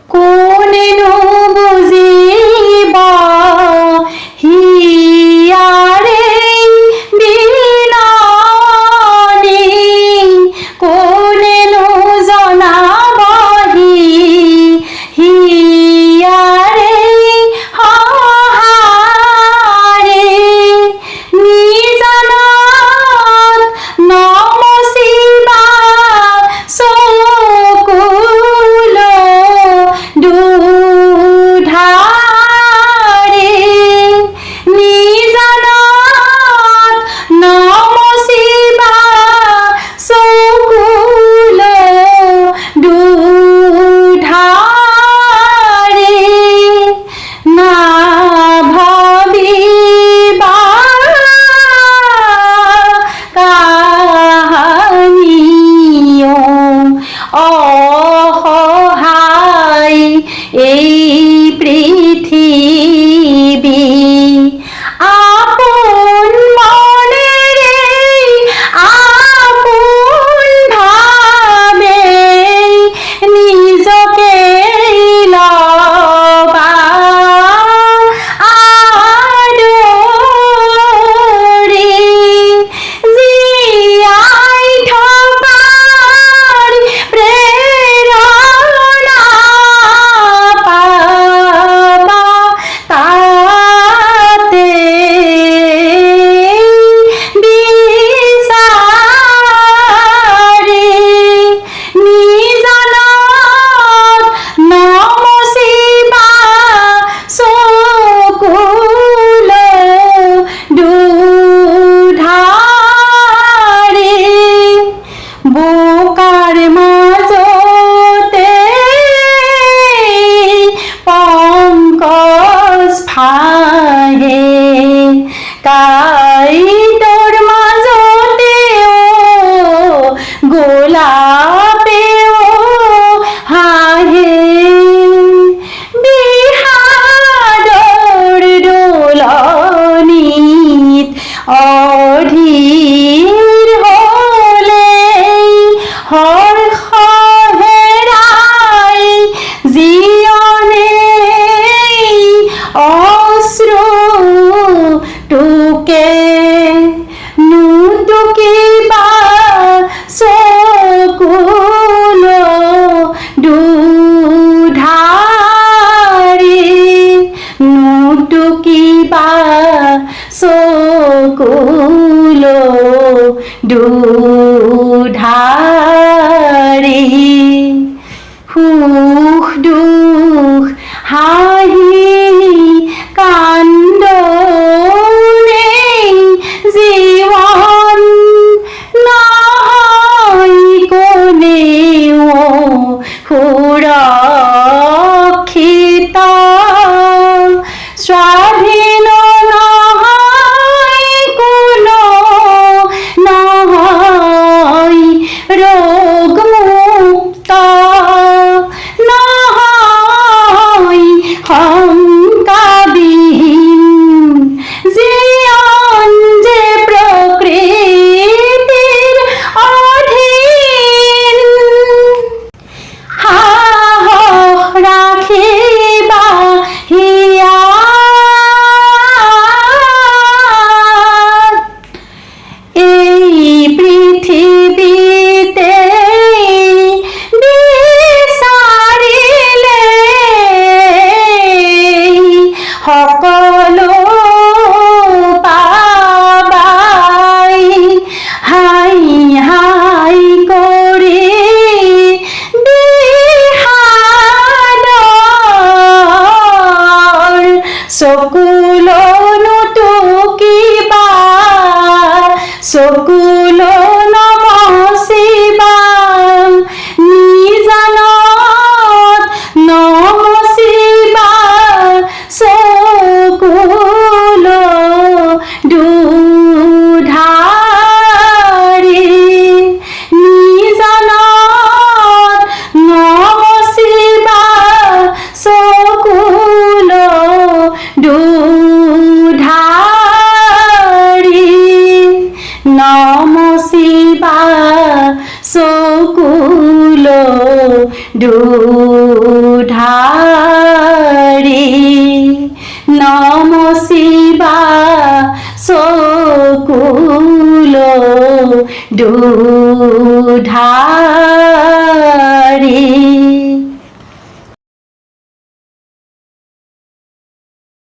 কোনেনো বুজিব হিয়াৰে বিননি, কোনেনো জনাবহি হিয়াৰে সহাৰে, নিজানত নমচিবা চকুল দুধাৰে, নিজানত নমচিবা চকুল দুধাৰে, নাভাবিবা কাহানিও অসহায় এই পৃথিৱী, আপোন মনেৰে আপোন ভাৱে নিজকে ল'বা আদৰি, জীয়াই থকাৰ প্ৰেৰণা পাবা তাতে বিচাৰি, নিজানত নমচিবা চকুল দুধাৰে, বোকাৰ মাজতে পংকজ ভাঁহে, কাঁইটৰ মাজতেও গোলাপেও হাঁহে, বিষাদৰ দোলনিত অধীৰ হ'লেই হৰ্ষ হেৰাই জীৱনেই অশ্ৰু টোকে নুটুকিবা চকুল দুধাৰে, নুটুকিবা চকুল দুধাৰে, সুখ দুখ হাঁহি কান্দোনেই জীৱন, নহয় কোনেও সুৰক্ষিত, স্বাধীন নহয় কোনো, নহয় ৰোগমুক্ত, নহয় শংকাবিহীন জীৱন যে প্ৰকৃতিৰ অধীন, সাহস ৰাখিবা হিয়াত, এই পৃথিৱীতে বিচাৰিলে সকলো পাবাই, হাই হাই কৰি বিষাদৰ চকুল নুটুকিবা, চকুল নমচিবা, নিজানত নমচিবা চকুল দুধাৰে, নিজানত নমচিবা চকুল দুধাৰে, No. দুধারি নম শিবা সকুল দুধারি